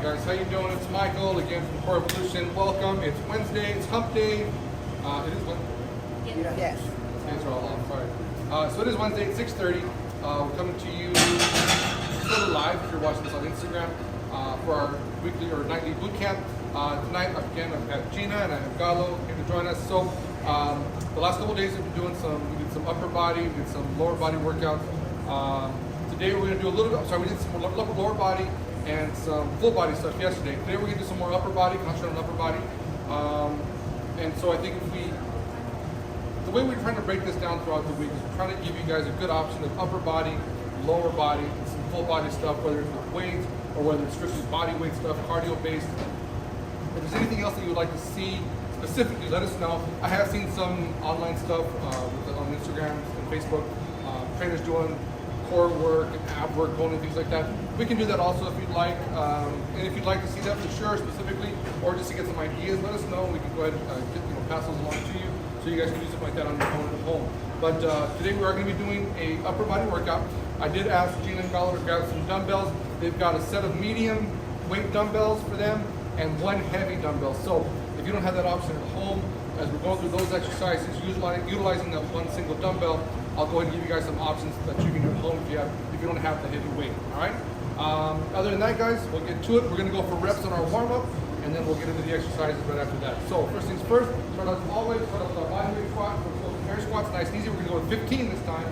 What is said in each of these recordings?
Guys, how you doing? It's Michael again from Core Evolution. Welcome. It's Wednesday. It's Hump Day. It is Wednesday. Yes. Hands are all off. Sorry. So it is Wednesday at 6:30. We're coming to you sort of live if you're watching this on Instagram for our weekly or nightly boot camp. Tonight, again, I've got Gina and I have Galo here to join us. So the last couple of days we've been doing we did some upper body, we did some lower body workouts. Today we're going to do a little bit, we did some lower body and some full body stuff yesterday. Today we're going to do some more upper body, concentrate on upper body. And so I think the way we're trying to break this down throughout the week is we're trying to give you guys a good option of upper body, lower body, and some full body stuff, whether it's with weights or whether it's strictly body weight stuff, cardio based. If there's anything else that you would like to see specifically, let us know. I have seen some online stuff on Instagram and Facebook, trainers doing core work and ab work, going and things like that. We can do that also if you'd like. And if you'd like to see that for sure, specifically, or just to get some ideas, let us know. We can go ahead and pass those along to you so you guys can use it like that on your phone at home. But today we are going to be doing a upper body workout. I did ask Gina and Galo to grab some dumbbells. They've got a set of medium weight dumbbells for them and one heavy dumbbell. So if you don't have that option at home, as we're going through those exercises, utilizing that one single dumbbell, I'll go ahead and give you guys some options that you can do at home if you don't have the heavy weight. All right. Other than that, guys, we'll get to it. We're going to go for reps on our warm up, and then we'll get into the exercises right after that. So first things first, start out always start off with our body weight squat. We'll go with air squats, nice and easy. We're going to go with 15 this time.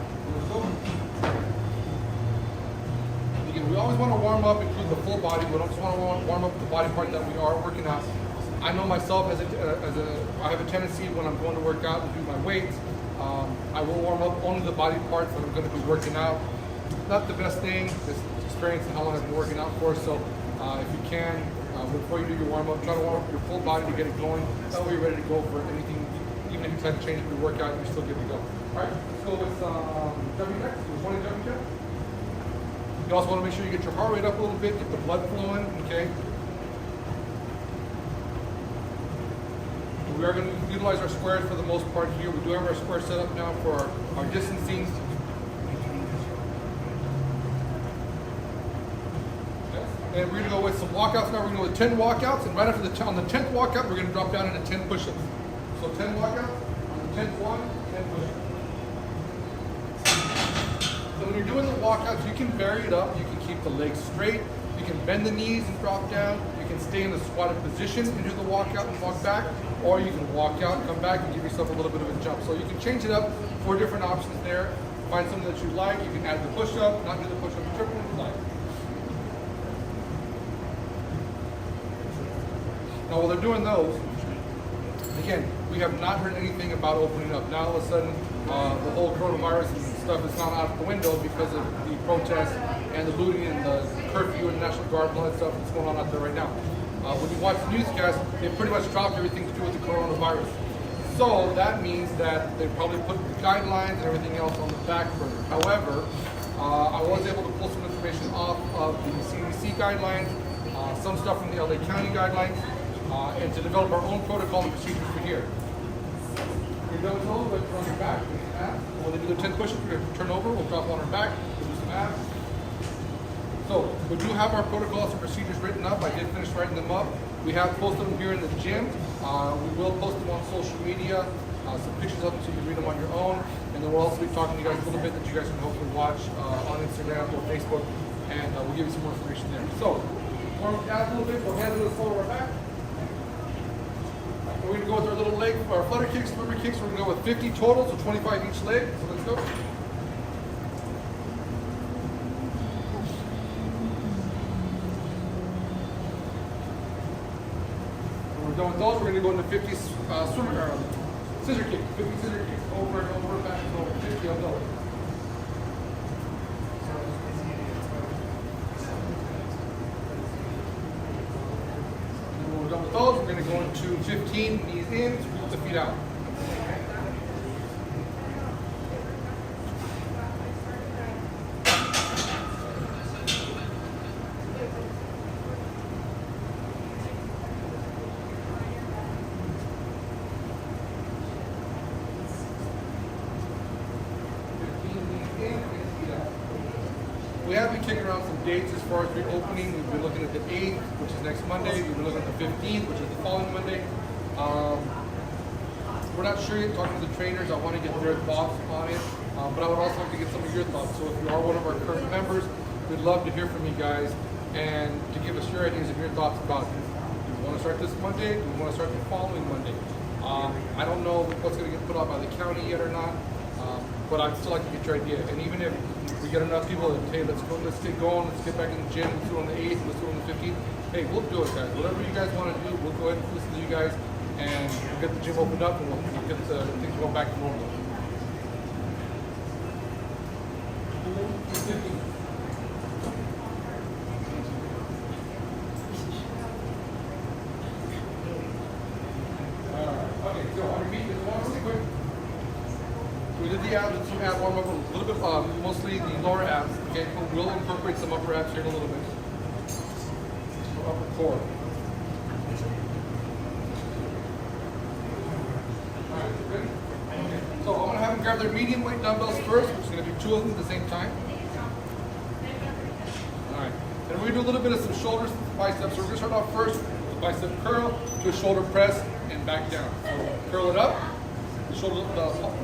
Again, we always want to warm up, include the full body. We don't just want to warm up the body part that we are working out. I know myself I have a tendency when I'm going to work out and do my weights, I will warm up only the body parts that I'm going to be working out. Not the best thing, this experience and how long I've been working out for. So if you can, before you do your warm up, try to warm up your full body to get it going. That way you're ready to go for anything. Even if you try to change your workout, you're still good to go. All right, let's go with jumping jacks. One jumping jack. You also want to make sure you get your heart rate up a little bit, get the blood flowing. Okay. We are going to utilize our squares for the most part here. We do have our square set up now for our distancing. And we're going to go with some walkouts now. We're going to go with 10 walkouts, and right after on the 10th walkout, we're going to drop down into 10 push-ups. So 10 walkouts, on the 10th one, 10 push-ups. So when you're doing the walkouts, you can vary it up. You can keep the legs straight. You can bend the knees and drop down. You can stay in the squatted position and do the walkout and walk back. Or you can walk out, come back, and give yourself a little bit of a jump. So you can change it up. 4 different options there. Find something that you like. You can add the push-up, not do the push-up, triple if you like. Now while they're doing those, again, we have not heard anything about opening up. Now all of a sudden, the whole coronavirus and stuff has gone out the window because of the protests and the looting and the curfew and the National Guard and all that stuff that's going on out there right now. When you watch the newscast, they pretty much dropped everything to do with the coronavirus. So that means that they probably put the guidelines and everything else on the back burner. However, I was able to pull some information off of the CDC guidelines, some stuff from the LA County guidelines, and to develop our own protocol and procedures for here. You're done with those, let's on your back. When they do the 10 push-ups, we're going to turn over, we'll drop on our back, we'll do some abs. So we do have our protocols and procedures written up. I did finish writing them up. We have posted them here in the gym. We will post them on social media, some pictures of them so you can read them on your own. And then we'll also be talking to you guys a little bit that you guys can hopefully watch on Instagram or Facebook, and we'll give you some more information there. So warm up abs a little bit, we'll hand it forward our back. We're going to go with our little leg, our flutter kicks, swimmer kicks. We're going to go with 50 total, so 25 each leg. So let's go. When we're done with those, we're going to go into 50 scissor kicks. 50 scissor kicks, over and over, back and over. 50 of those. Done with those, we're going to go into 15 knees in, scoop the feet out. We have been kicking around some dates as far as reopening, we've been looking at the 8th, which is next Monday. We've been looking at the 15th, which is the following Monday. We're not sure yet, talking to the trainers. I want to get their thoughts on it, but I would also like to get some of your thoughts. So if you are one of our current members, we'd love to hear from you guys and to give us your ideas and your thoughts about it. Do we want to start this Monday? Do we want to start the following Monday? I don't know what's going to get put out by the county yet or not, but I'd still like to get your idea. And even if we get enough people that, hey, let's get going, let's get back in the gym, let's do it on the 8th, let's do it on the 15th, hey, we'll do it, guys. Whatever you guys want to do, we'll go ahead and listen to you guys, and we'll get the gym opened up, and we'll get things going back to normal. Okay, so on your feet, just one really quick. We did the abs, some ab warm up, a little bit, mostly the lower abs. Okay, we'll incorporate some upper abs here in a little bit. So upper core. Alright, good. Okay. So I'm gonna have them grab their medium weight dumbbells first, which is gonna be 2 of them at the same time. Alright. And we're gonna do a little bit of some shoulders, biceps. So we're gonna start off first with a bicep curl to a shoulder press and back down. So curl it up. The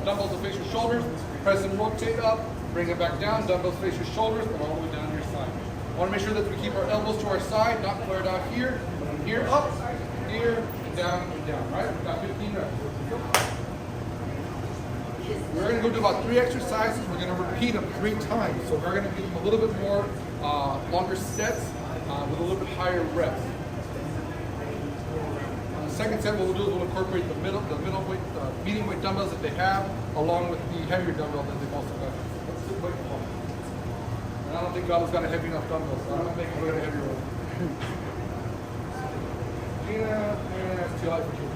dumbbells will face your shoulders, press and rotate up, bring it back down, dumbbells face your shoulders, and all the way down to your side. I want to make sure that we keep our elbows to our side, not flared out here, but from here up, here, and down, right? We've got 15 reps. We're going to go do about 3 exercises. We're going to repeat them 3 times. So we're going to do a little bit more longer sets with a little bit higher reps. Second set, what we'll do is we'll incorporate the medium weight dumbbells that they have, along with the heavier dumbbell that they've also got. And I don't think God has got a heavy enough dumbbell, so I don't think we're going to heavier one. Gina, that's too high for you.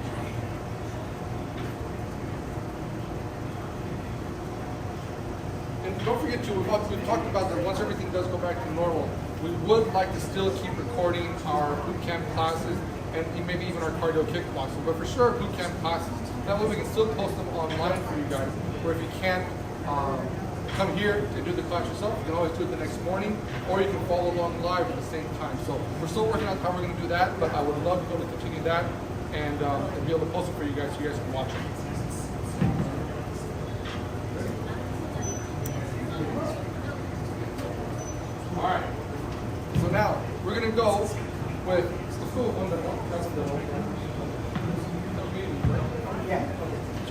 And don't forget too, we've talked about that once everything does go back to normal, we would like to still keep recording our boot camp classes and maybe even our cardio kickboxing, but for sure boot camp classes. That way we can still post them online for you guys, where if you can't come here to do the class yourself, you can always do it the next morning, or you can follow along live at the same time. So we're still working on how we're going to do that, but I would love to be able to continue that and be able to post it for you guys so you guys can watch it. All right, so now we're going to go with so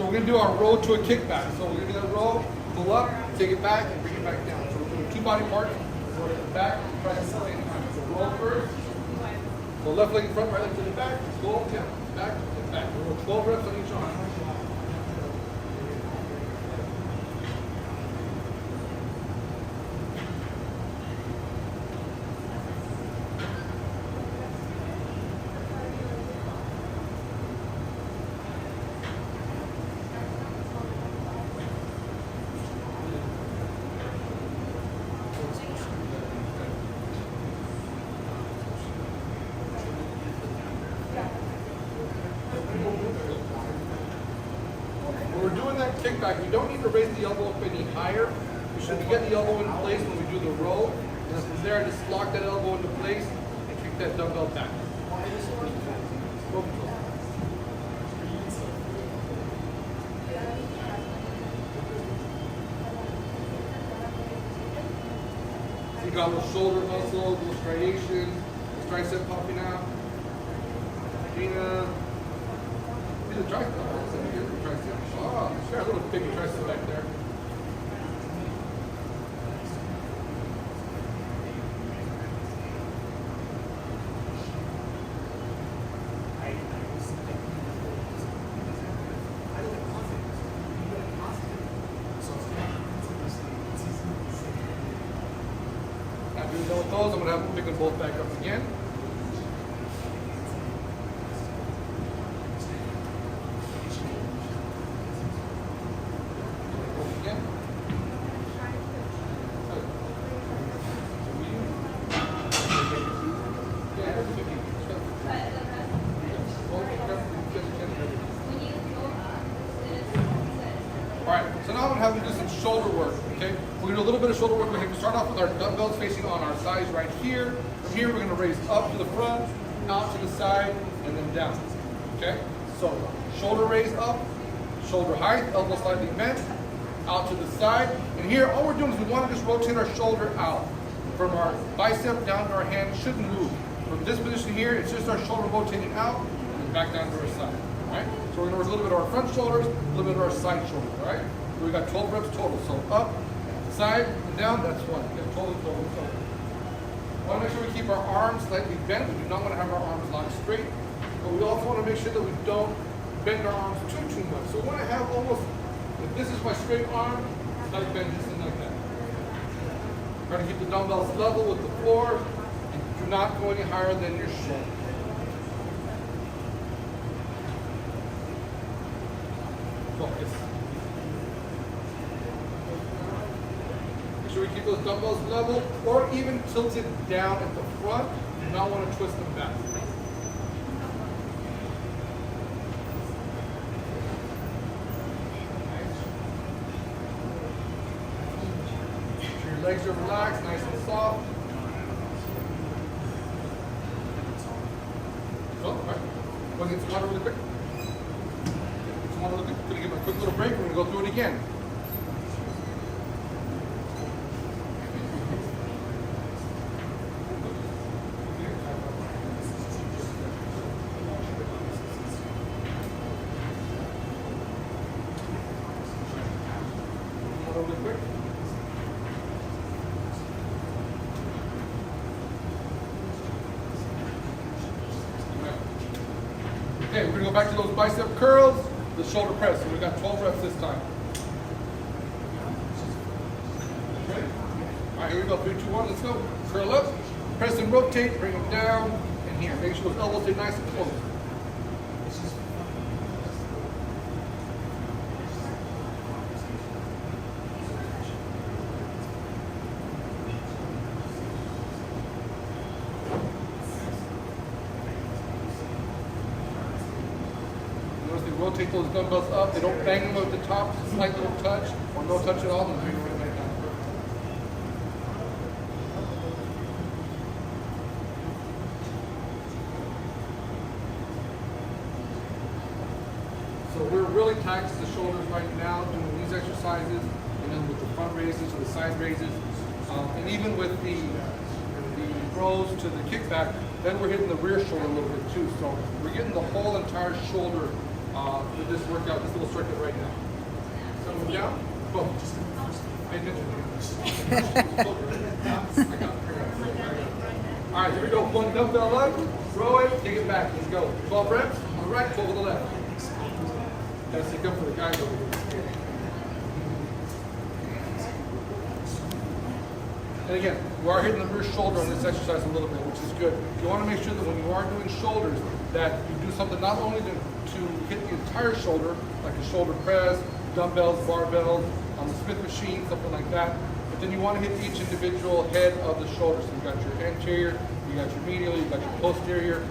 we're going to do our row to a kickback. So we're going to do that row, pull up, take it back, and bring it back down. So we're doing 2 body parts. Go to the back, press at the same time. So roll first. So left leg in front, right leg to the back. Go down, back, and back. We'll do 12 reps on each arm. When we're doing that kickback, we don't need to raise the elbow up any higher. We should get the elbow in place when we do the row. And then from there, just lock that elbow into place and kick that dumbbell back. You got a little shoulder muscle, little striation, tricep popping out. Gina. See the tricep? Oh, sure, a little big tricep back there. After you're done with those, I'm going to have them pick them both back up again. Alright, so now I'm going to have them do some shoulder work, okay? We're gonna do a little bit of shoulder work. We're gonna start off with our dumbbells facing on our sides right here. From here, we're gonna raise up to the front, out to the side, and then down. Okay? So, shoulder raise up, shoulder height, elbow slightly bent, out to the side. And here, all we're doing is we want to just rotate our shoulder out. From our bicep down to our hand, shouldn't move. From this position here, it's just our shoulder rotating out, and then back down to our side. Alright? So we're gonna work a little bit of our front shoulders, a little bit of our side shoulders. Alright? So we got 12 reps total. So up, side, and down, that's one. Okay, total. We want to make sure we keep our arms slightly bent. We do not want to have our arms locked straight. But we also want to make sure that we don't bend our arms too much. So we want to have almost, if this is my straight arm, like bend just like that. Try to keep the dumbbells level with the floor and do not go any higher than your shoulder. Focus. Make sure we keep those dumbbells level or even tilted down at the front. You do not want to twist them back. Your legs are relaxed, nice and soft. So, all right. Want to get some water really quick? Get some water really quick. We're going to give it a quick little break. We're going to go through it again. Really quick. Okay, we're going to go back to those bicep curls, the shoulder press. So we got 12 reps this time. Okay. All right, here we go. 3, 2, 1, let's go. Curl up, press and rotate, bring them down, and here. Make sure those elbows stay nice and close. Rotate those dumbbells up. They don't bang them at the top, just a slight little touch, or no touch at all, and bring them right back down. So we're really taxing the shoulders right now doing these exercises, and then with the front raises or the side raises, and even with the throws to the kickback, then we're hitting the rear shoulder a little bit too. So we're getting the whole entire shoulder with this workout, this little circuit right now. So move down, boom. Pay attention. All right, here we go. One dumbbell up, throw it, take it back. Let's go. 12 reps on the right, 12 on the left. Gotta stick up for the guys over here. And again, we are hitting the rear shoulder on this exercise a little bit, which is good. You want to make sure that when you are doing shoulders, that you do something not only to hit the entire shoulder, like a shoulder press, dumbbells, barbells, on the Smith machine, something like that, but then you want to hit each individual head of the shoulder. So you got your anterior, you got your medial, you got your posterior.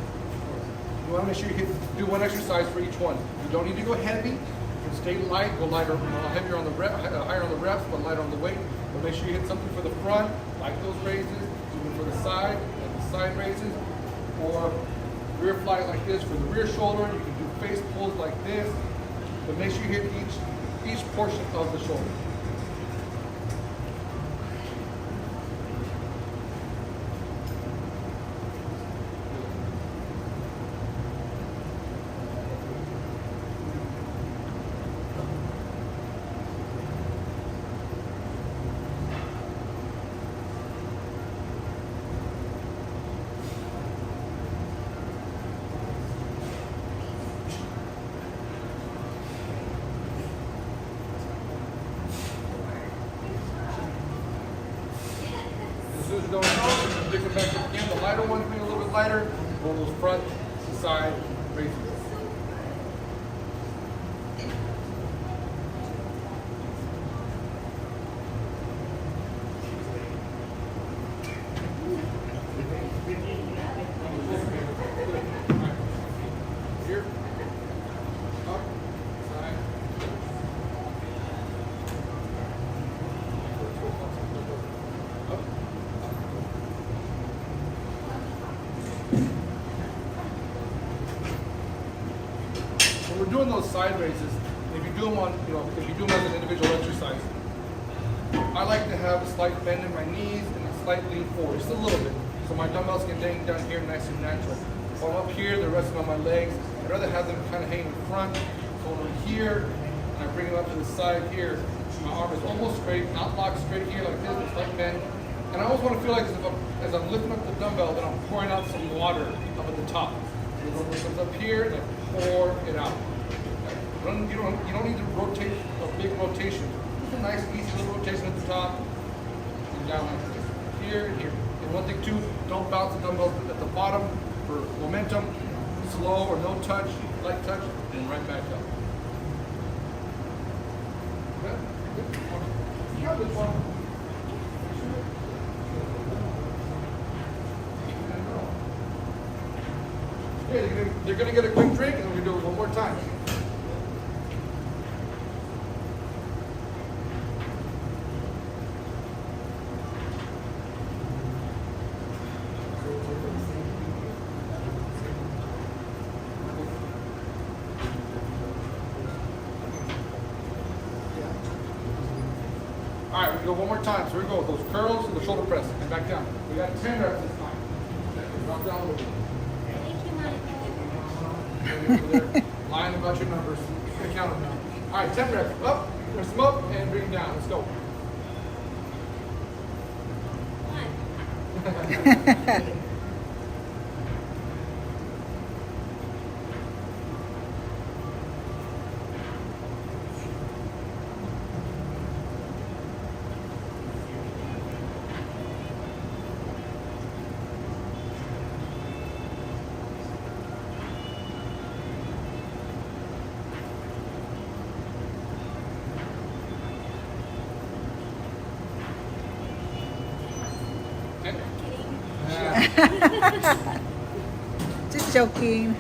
You want to make sure you do one exercise for each one. You don't need to go heavy. You can stay light, go lighter, heavier on the higher on the reps, but lighter on the weight. But make sure you hit something for the front, like those raises, even for the side, like the side raises, or rear fly like this for the rear shoulder. You can do face pulls like this, but make sure you hit each portion of the shoulder. As soon as you're going home, pick it back up again. The lighter ones being a little bit lighter, one of those front to side raises. Here, up, side. we're doing those side raises, if you do them on, if you do them as an individual exercise, I like to have a slight bend in my knees and a slight lean forward, just a little bit, so my dumbbells can hang down here nice and natural. While I'm up here, they're resting on my legs. I'd rather have them kind of hang in front, so over here, and I bring them up to the side here. My arm is almost straight, not locked straight here like this, but slight bend. And I always want to feel like as I'm lifting up the dumbbell, that I'm pouring out some water up at the top. So when it comes up here, and I pour it out. You don't need to rotate a big rotation. Just a nice, easy little rotation at the top and down like this. Here and here. And one thing too, don't bounce the dumbbells at the bottom for momentum. Slow or no touch, light touch, and right back up. Good. You got this one. Okay, they're going to get a quick drink, and then we do it one more time. All right, we go one more time. So here we go with those curls and the shoulder press, and back down. We got 10 reps this time. Drop down a little bit. Lying about your numbers. Count them down. All right, 10 reps. Up, press them up, and bring them down. Let's go. 1. Just joking.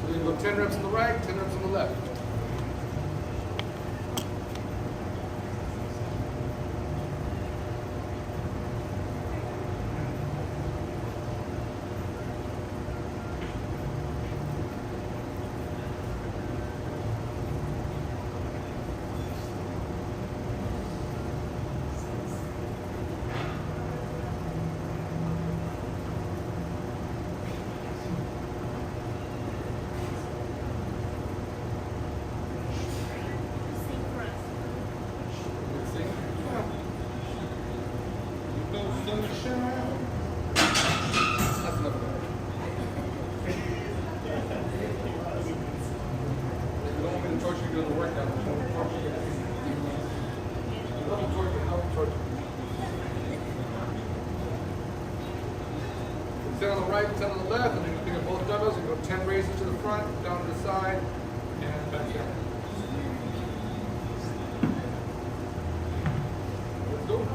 So you go 10 reps on the right, 10 reps on the left. Ten on the right, 10 on the left, and then you pick up both dumbbells and go 10 raises to the front, down to the side, and back down. Let's go.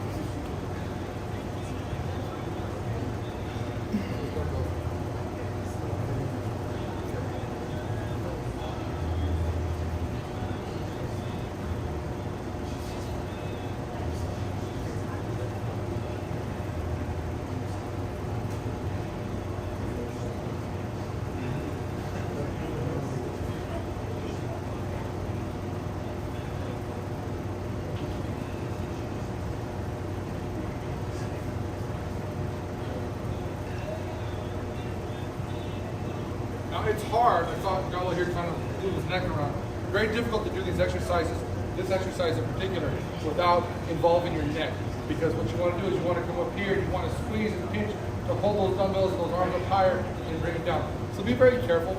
Now it's hard. I saw Gallo here trying to move his neck around. Very difficult to do these exercises, this exercise in particular, without involving your neck. Because what you want to do is you want to come up here, you want to squeeze and pinch to hold those dumbbells and those arms up higher and bring it down. So be very careful.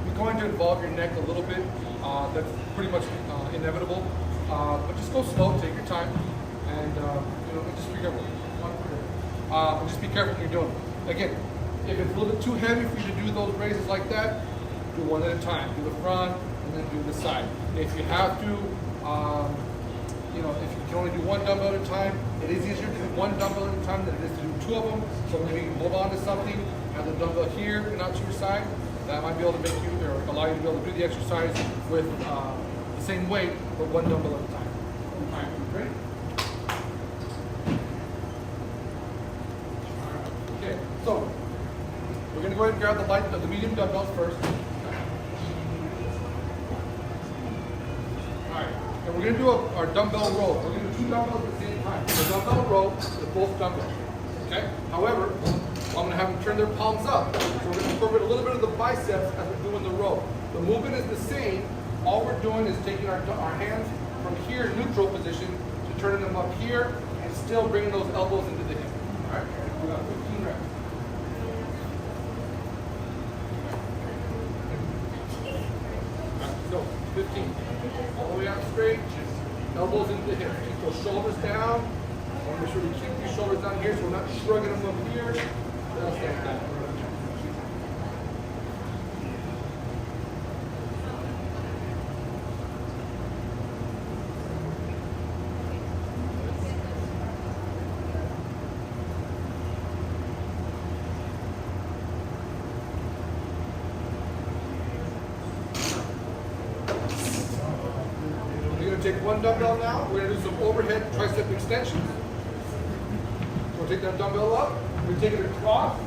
You're going to involve your neck a little bit. That's pretty much inevitable. But just go slow, take your time, and just be careful. Just be careful when you're doing it. Again, if it's a little bit too heavy for you to do those raises like that, do one at a time. Do the front and then do the side. If you have to, you know, if you can only do one dumbbell at a time, it is easier to do one dumbbell at a time than it is to do two of them. So maybe you can hold on to something, have the dumbbell here and out to your side. That might be able to make you, or allow you to be able to do the exercise with the same weight, but one dumbbell at a time. All right, ready? Okay, so we're going to go ahead and grab the medium dumbbells first. Alright, and we're going to do our dumbbell row. We're going to do two dumbbells at the same time. The dumbbell row with both dumbbells. Okay? However, I'm going to have them turn their palms up. So we're going to incorporate a little bit of the biceps as we're doing the row. The movement is the same. All we're doing is taking our hands from here, neutral position, to turning them up here, and still bringing those elbows into the hip. Alright? We got 15 reps. Alright, so 15. All the way out straight, elbows into the hips. Keep those shoulders down. I want to make sure we keep these shoulders down here so we're not shrugging them up here. Just like that. Take one dumbbell now. We're going to do some overhead tricep extensions. So we'll take that dumbbell up. We'll take it across,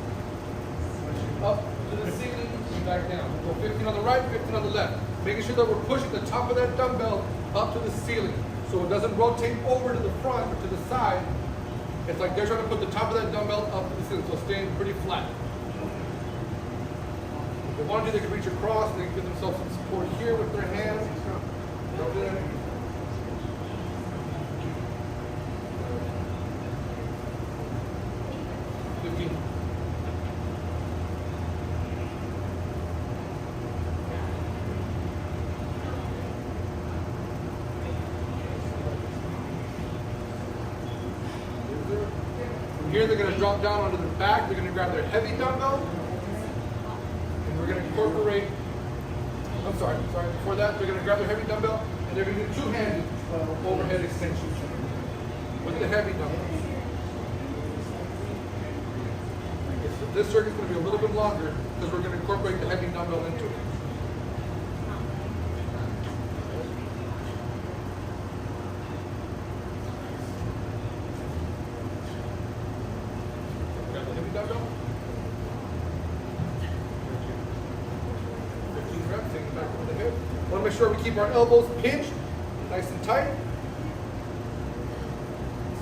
up to the ceiling, and back down. We'll go 15 on the right, 15 on the left. Making sure that we're pushing the top of that dumbbell up to the ceiling. So it doesn't rotate over to the front or to the side. It's like they're trying to put the top of that dumbbell up to the ceiling, so staying pretty flat. If they want to, they can reach across. They can give themselves some support here with their hands. Go there. 15. From here, they're going to drop down onto the back. They're going to grab their heavy dumbbell. And we're going to incorporate, before that, they're going to grab their heavy dumbbell and they're going to do two-handed overhead extensions with the heavy dumbbell. This circuit's going to be a little bit longer because we're going to incorporate the heavy dumbbell into it. Grab the heavy dumbbell. 15 reps, taking it back over the hip. Want to make sure we keep our elbows pinched, nice and tight.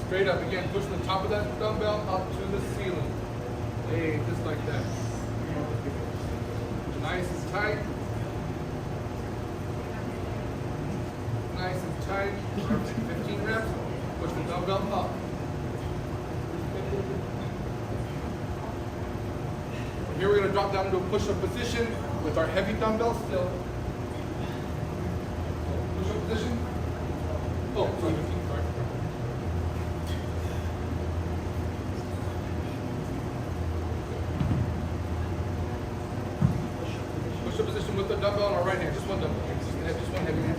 Straight up again, pushing the top of that dumbbell up to the ceiling. Hey, just like that. Nice and tight. Nice and tight. 15 reps. Push the dumbbell up. From here we're going to drop down into a push-up position with our heavy dumbbell still. Push-up position. Oh, sorry. Position with the dumbbell on our right hand, just one dumbbell. Just one heavy hand.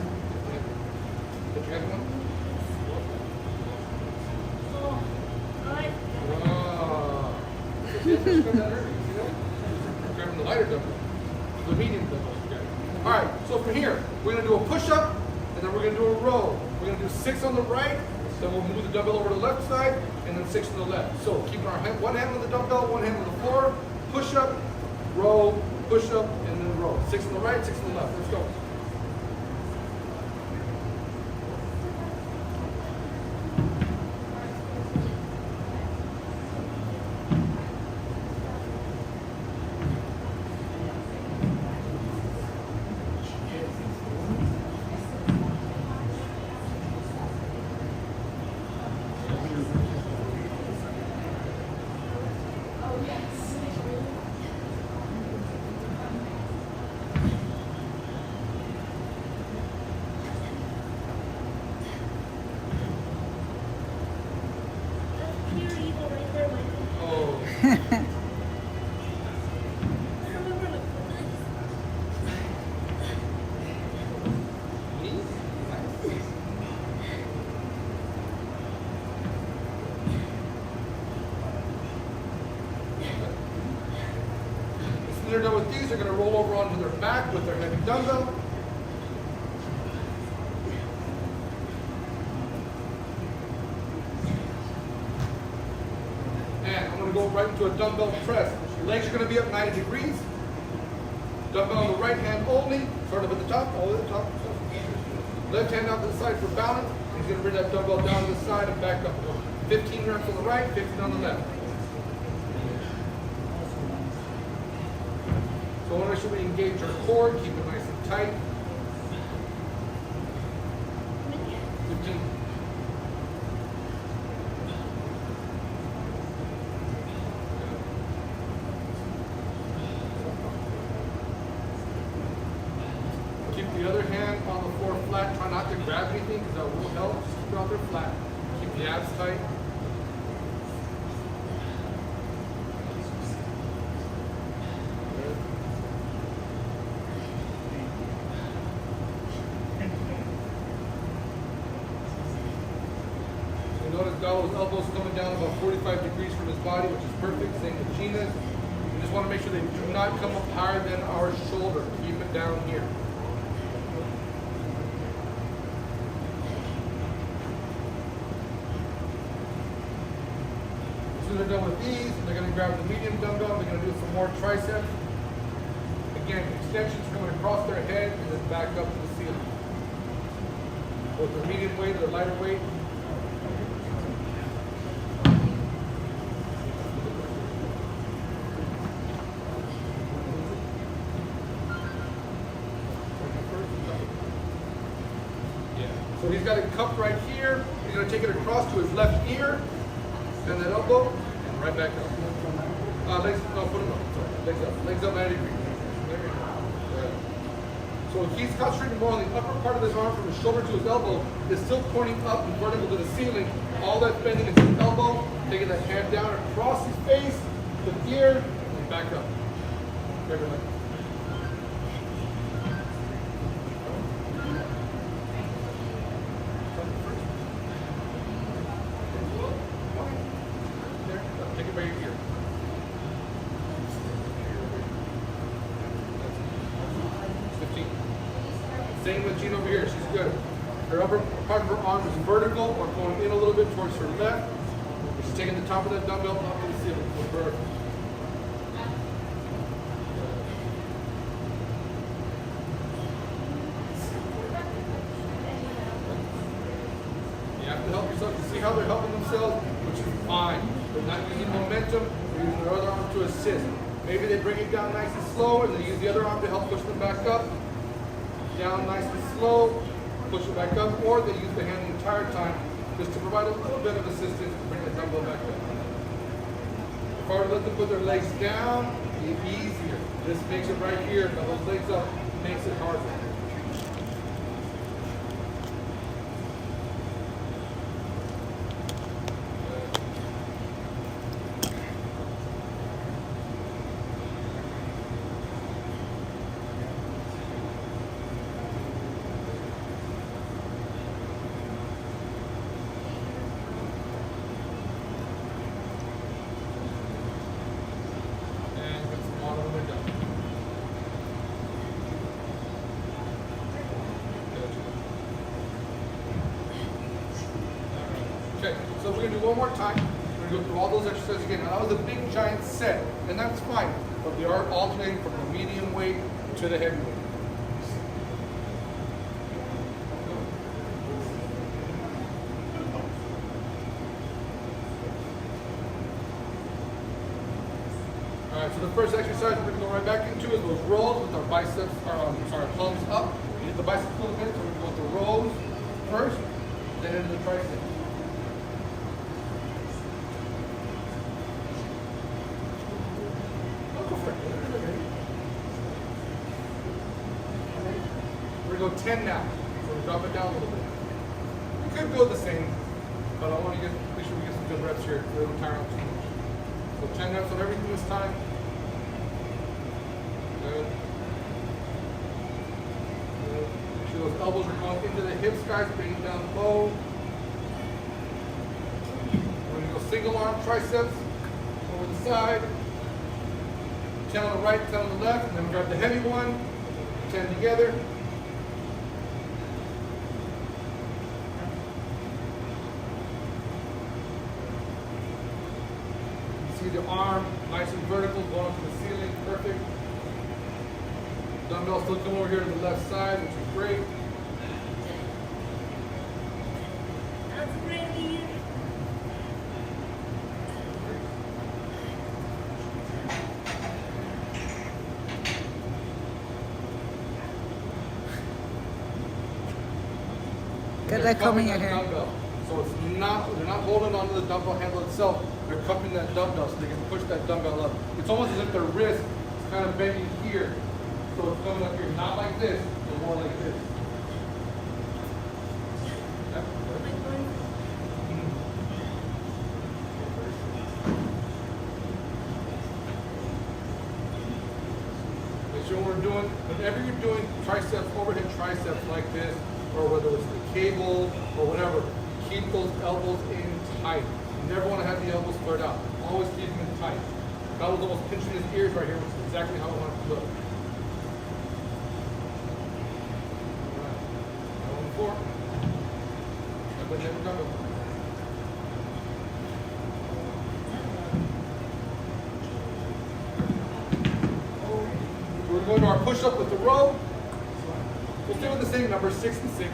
Get your heavy one. Grabbing the lighter dumbbell. The medium dumbbell. Alright, so from here, we're going to do a push-up, and then we're going to do a row. We're going to do 6 on the right, then we'll move the dumbbell over to the left side, and then 6 on the left. So keeping our hand, one hand on the dumbbell, one hand on the floor, push-up, row, push-up, and then row. 6 on the right, 6 on the left. Let's go. they're done with these, they're going to roll over onto their back with their heavy dumbbell. And I'm going to go right into a dumbbell press. Your legs are going to be up 90 degrees. Dumbbell on the right hand only. Start up at the top, all the way to the top. Left hand out to the side for balance. He's going to bring that dumbbell down to the side and back up. 15 reps on the right, 15 on the left. So I want to make sure we engage our core, keep it nice and tight. 15. Keep the other hand on the floor flat. Try not to grab anything because that will help. Just keep it out there flat. Keep the abs tight. Notice Gallo's elbows coming down about 45 degrees from his body, which is perfect. Same with Gina's. We just want to make sure they do not come up higher than our shoulder. Keep it down here. As soon as they're done with these, they're going to grab the medium dumbbell. They're going to do some more triceps. Again, extensions going across their head and then back up to the ceiling. Both the medium weight or the lighter weight. So he's got it cupped right here. He's going to take it across to his left ear, bend that elbow, and right back up. Legs, no, put them up. Sorry, legs up 90 degrees. There you go. So he's concentrating more on the upper part of his arm from his shoulder to his elbow. It's still pointing up and vertical to the ceiling. All that bending is his elbow, taking that hand down across his face, to the ear, and back up. Very good. Take it by your ear. Same with Gina over here. She's good. Her upper part of her arm is vertical or going in a little bit towards her left. She's taking the top of that dumbbell up to the ceiling. Vertical. You have to help yourself. You see how they're helping themselves, which is fine. They're not using momentum. They're using their other arm to assist. Maybe they bring it down nice and slow, and they use the other arm to help push them back up. Down nice and slow, push it back up, or they use the hand the entire time just to provide a little bit of assistance to bring the dumbbell back up. If I were to let them put their legs down, it'd be easier. This makes it right here, now those legs up, makes it harder. Okay, so we're going to do one more time. We're going to go through all those exercises again. Now, that was a big giant set, and that's fine. But we are alternating from the medium weight to the heavy weight. All right, so the first exercise we're going to go right back into is those rolls with our biceps, palms up. We hit the biceps a little bit, so we're going to go with the rolls first, then into the triceps. We're going to go 10 now, so we drop it down a little bit. We could go the same, but I want to make sure we get some good reps here. We don't tire out too much. So 10 reps on everything this time. Good. Good. Make sure those elbows are going into the hips, guys, bringing down low. We're going to go single arm triceps over the side. 10 on the right, 10 on the left, and then grab the heavy one, 10 together. See the arm, nice and vertical, going up to the ceiling, perfect. Dumbbell still come over here to the left side, which is great. That's pretty. Good luck combing your that hair. dumbbell. So it's not, they're not holding onto the dumbbell handle itself, they're cupping that dumbbell so they can push that dumbbell up. It's almost as if their wrist is kind of bending here. So it's coming up here, not like this, but more like this. Yep. Make sure we're doing, whenever you're doing triceps, overhead triceps like this, or whether it's the cable or whatever, keep those elbows in tight. You never want to have the elbows flared out. Always keep them in tight. That was almost pinching his ears right here, which is exactly how I want it to look. Alright. Now on the floor. Everybody have a dumbbell. So we're going to our push-up with the row. We'll stay with the same number, 6 and 6.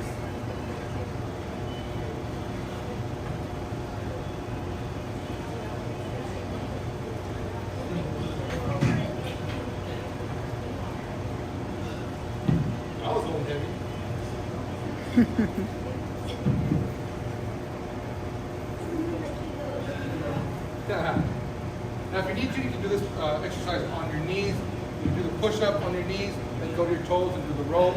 I was going heavy. Now, if you need to, you can do this exercise on your knees. You can do the push-up on your knees, then go to your toes and do the row.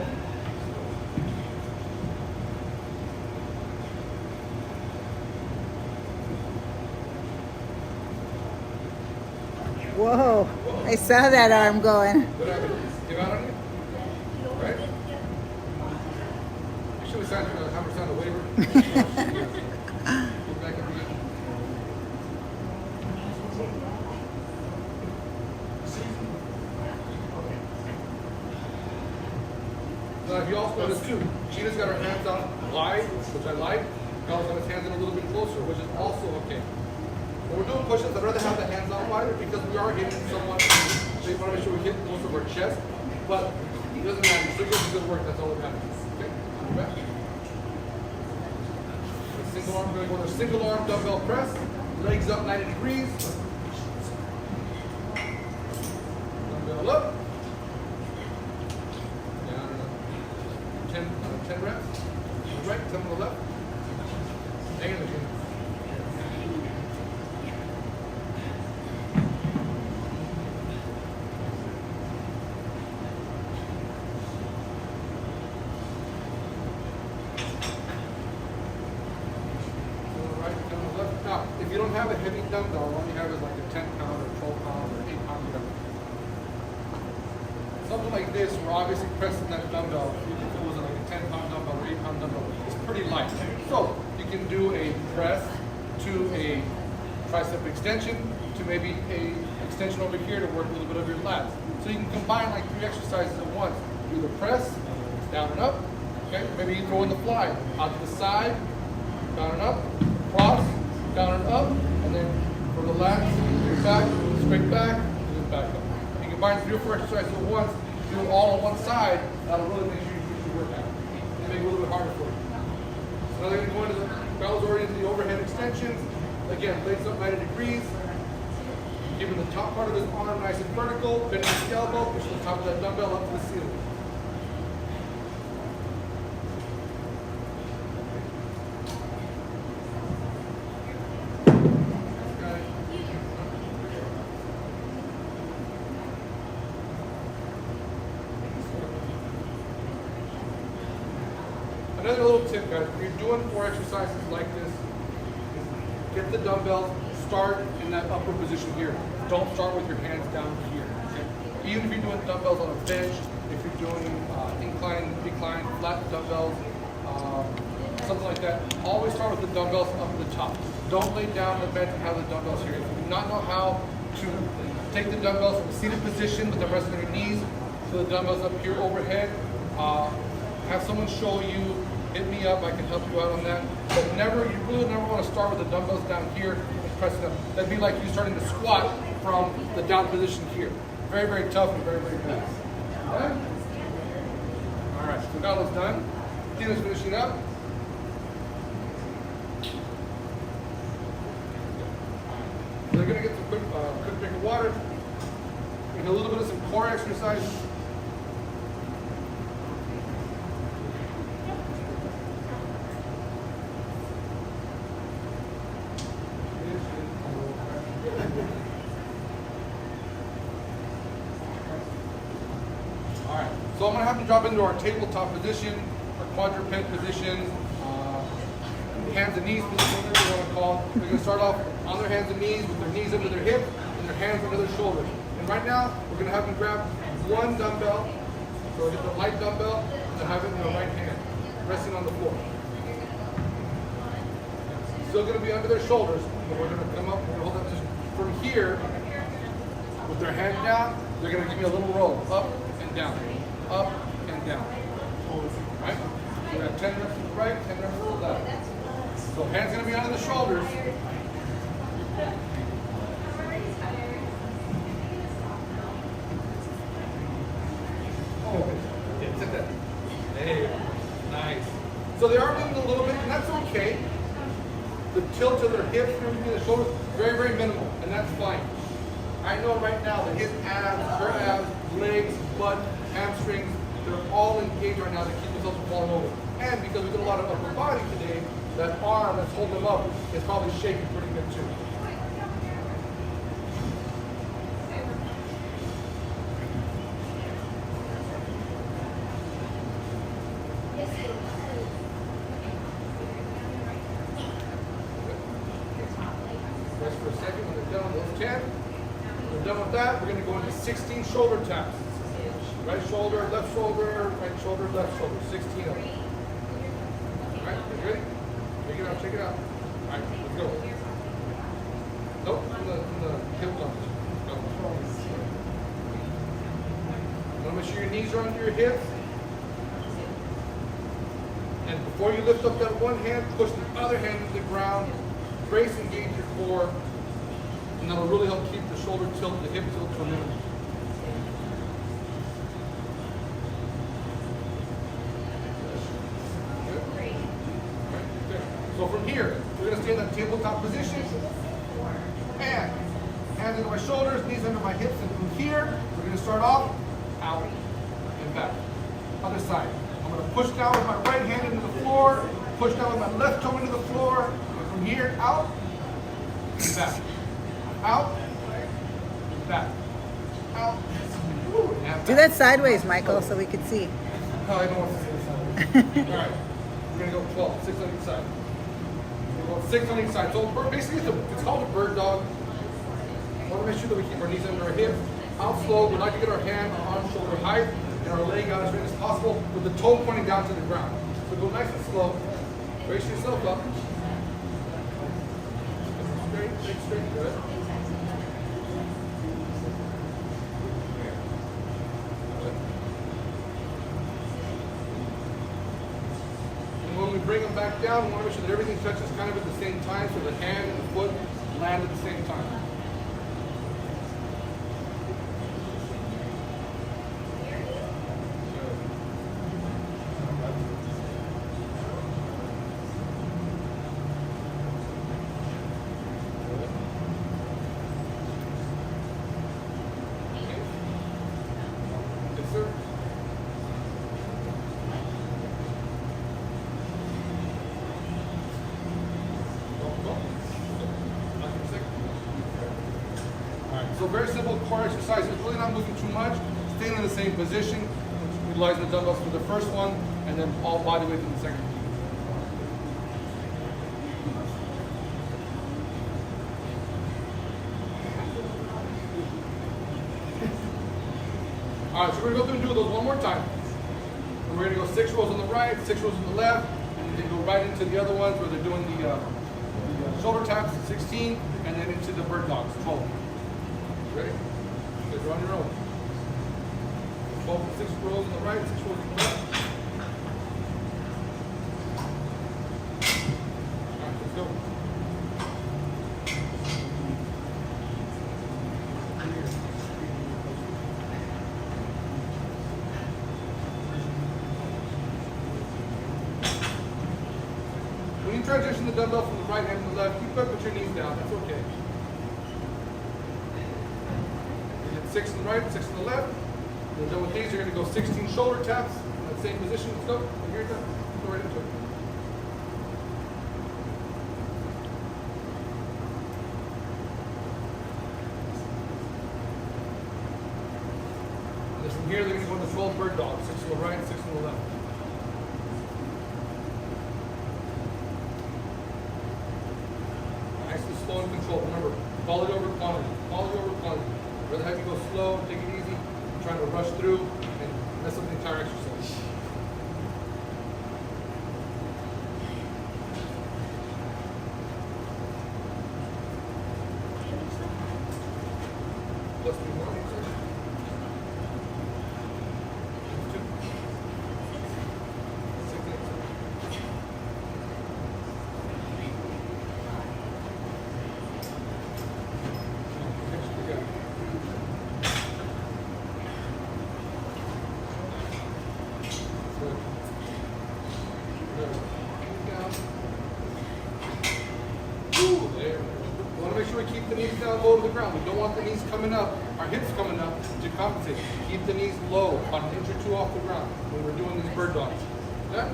Whoa, I saw that arm going. What happened? Give out on you? Right? You should have signed a waiver. Go back up again. Now, if you also notice too, Gina's got her hands out wide, which I like. Carl's got his hands in a little bit closer, which is also okay. When we're doing push-ups, I'd rather have the hands out wider because we are hitting somewhat. We want to make sure we hit most of our chest, but it doesn't matter. You're still getting good work. That's all that matters. Okay, on your back. Single arm, we're going to go to single arm dumbbell press. Legs up 90 degrees. Dumbbell up. Down and up. 10 reps. On the right, 10 on the left. Hang in the gym. Now, if you don't have a heavy dumbbell, all you have is like a 10 pound or 12 pound or 8 pound, whatever. Something like this, we're obviously pressing that dumbbell, even if it was like a 10 pound dumbbell or 8 pound dumbbell, it's pretty light. So, you can do a press to a tricep extension to maybe a extension over here to work a little bit of your lats. So you can combine like 3 exercises at once. Do the press, down and up, okay? Maybe you throw in the fly, out to the side, down and up, cross, down and up, and then for the lats, straight back, and then back up. You can combine 3 or 4 exercises at once, do it all on one side, that'll really make sure you push your workout. And make it a little bit harder for you. So now they're going to go into the, Carl's already into the overhead extensions. Again, legs up 90 degrees. Keeping the top part of his arm nice and vertical, bending the elbow, pushing the top of that dumbbell up to the ceiling. Another little tip, guys, if you're doing 4 exercises like this, get the dumbbells, start in that upper position here. Don't start with your hands down here. Okay? Even if you're doing dumbbells on a bench, if you're doing incline, decline, flat dumbbells, something like that, always start with the dumbbells up at the top. Don't lay down on the bench and have the dumbbells here. If you do not know how to take the dumbbells from a seated position with the rest of your knees to the dumbbells up here overhead. Have someone show you, hit me up, I can help you out on that. But you really never want to start with the dumbbells down here and pressing up. That'd be like you starting to squat from the down position here. Very, very tough and very, very fast. Okay? All right, so now that's done. Team is finishing up. They're gonna get some quick drink of water. And a little bit of some core exercise. All right, so I'm gonna have them drop into our tabletop position, our quadruped position, hands and knees position, whatever you want to call it. They're gonna start off on their hands and knees with their knees under their hips and their hands under their shoulders. And right now, we're gonna have them grab one dumbbell, so get the light dumbbell, and have it in their right hand, resting on the floor. Still gonna be under their shoulders, but we're gonna come up, we're gonna hold that position. From here, with their hand down, they're gonna give me a little roll, up and down, up and down. Right? So we have 10 reps to the right, 10 reps to the left. So hands gonna be under the shoulders. Oh, yeah, sit there. Hey, nice. So they are moving a little bit, and that's okay. The tilt of their hips and everything, the shoulders, very, very minimal, and that's fine. I know right now that his abs, her abs, legs, butt, hamstrings, they're all engaged right now to keep themselves from falling over. And because we did a lot of upper body today, that arm that's holding them up is probably shaking pretty good too. Rest for a second. When they're done with those 10, when they're done with that, we're going to go into 16 shoulder taps. Right shoulder, left shoulder, right shoulder, left shoulder. 16 of them. All right, you ready? Check it out, check it out. All right, let's go. Nope, from the hip lunge. Go. You want to make sure your knees are under your hips. And before you lift up that one hand, push the other hand to the ground. Brace and engage your core. And that'll really help keep the shoulder tilt, the hip tilt to a minimum. So from here, we're going to stay in that tabletop position. And hands under my shoulders, knees under my hips. And from here, we're going to start off out and back. Other side. I'm going to push down with my right hand into the floor, push down with my left toe into the floor. And from here, out and back. Out, back. Out, and back. Do that sideways, Michael, so we can see. Oh, I don't want to see this. All right. We're going to go 12, 6 on each side. 6 on each side. So basically, it's called a bird dog. I want to make sure that we keep our knees under our hips. Out slow. We like to get our hand on shoulder height and our leg out as straight as possible with the toe pointing down to the ground. So go nice and slow. Brace yourself up. Straight, straight, straight. Good. When we bring them back down, we want to make sure that everything touches kind of at the same time, so the hand and the foot land at the same time. Yes, sir. So very simple core exercise. It's really not moving too much. Staying in the same position. Utilizing the dumbbells for the first one, and then all body weight in the second. All right, so we're going to go through and do those one more time. And we're going to go 6 rows on the right, 6 rows on the left, and then go right into the other ones where they're doing the shoulder taps, 16, and then into the bird dogs, 12. Ready? You're on your own. 6 rows on the right, 6 rows on the left. All right, let's go. When you transition the dumbbell from the right hand to the left, keep up with your knees down. That's okay. You hit 6 on the right, 6 on the left. When you're done with these, you're going to go 16 shoulder taps in that same position. Let's go. When you're done, go right into it. And then from here, they're going to go into 12 bird dogs. 6 on the right, 6 on the left. Nice and slow and controlled. Remember, quality over quantity. Quality over quantity. I'd rather have you go slow, take it easy, trying to rush through and mess up the entire exercise. Let's do more. We want to make sure we keep the knees down low to the ground. We don't want the knees coming up, our hips coming up to compensate. Keep the knees low, about an inch or two off the ground when we're doing these bird dogs. Okay?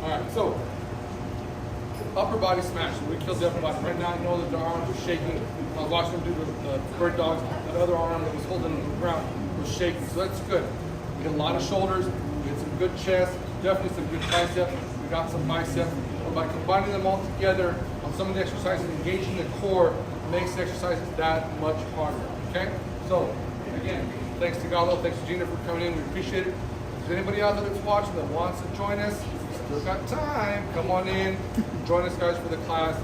Alright, so upper body smash. We killed the upper body. Right now I know that their arms are shaking. I was watching them do the bird dogs. That other arm that was holding them to the ground was shaking. So that's good. We hit a lot of shoulders. We hit some good chest. Definitely some good tricep. We got some bicep. But by combining them all together on some of the exercises, engaging the core makes the exercises that much harder. Okay? So, again, thanks to Gallo, thanks to Gina for coming in. We appreciate it. If there's anybody out there that's watching that wants to join us, still got time. Come on in. Join us, guys, for the class.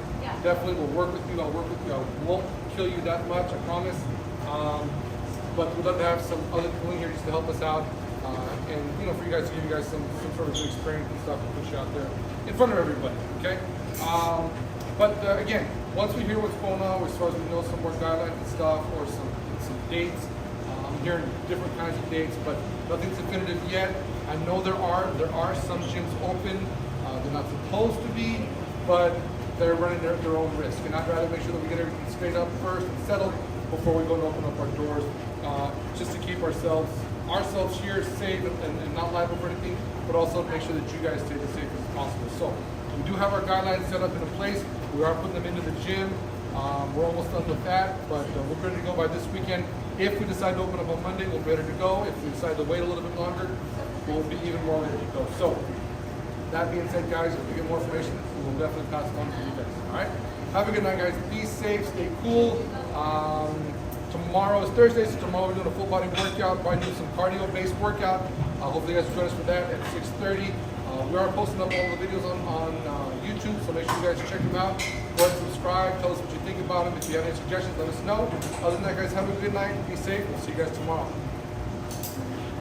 Definitely, we'll work with you. I'll work with you. I won't kill you that much, I promise. But we'd love to have some other people in here just to help us out. And for you guys to give you guys some sort of good experience and stuff and push you out there in front of everybody, okay? But again, once we hear what's going on, as far as we know some more guidelines and stuff or some dates, I'm hearing different kinds of dates, but nothing's definitive yet. I know there are some gyms open. They're not supposed to be, but they're running their own risk. And I'd rather make sure that we get everything straight up first and settled before we go and open up our doors, just to keep ourselves here safe and not liable for anything, but also make sure that you guys stay as safe as possible. So we do have our guidelines set up in a place. We are putting them into the gym. We're almost done with that, but we're ready to go by this weekend. If we decide to open up on Monday, we'll be ready to go. If we decide to wait a little bit longer, we'll be even more ready to go. So that being said, guys, if we get more information, we will definitely pass it on to you guys. All right? Have a good night, guys. Be safe, stay cool. Tomorrow is Thursday, so tomorrow we're doing a full body workout, probably doing some cardio-based workout. Hopefully you guys will join us for that at 6:30. We are posting up all the videos on YouTube, so make sure you guys check them out. Go ahead and subscribe. Tell us what you think about them. If you have any suggestions, let us know. Other than that, guys, have a good night. Be safe. We'll see you guys tomorrow.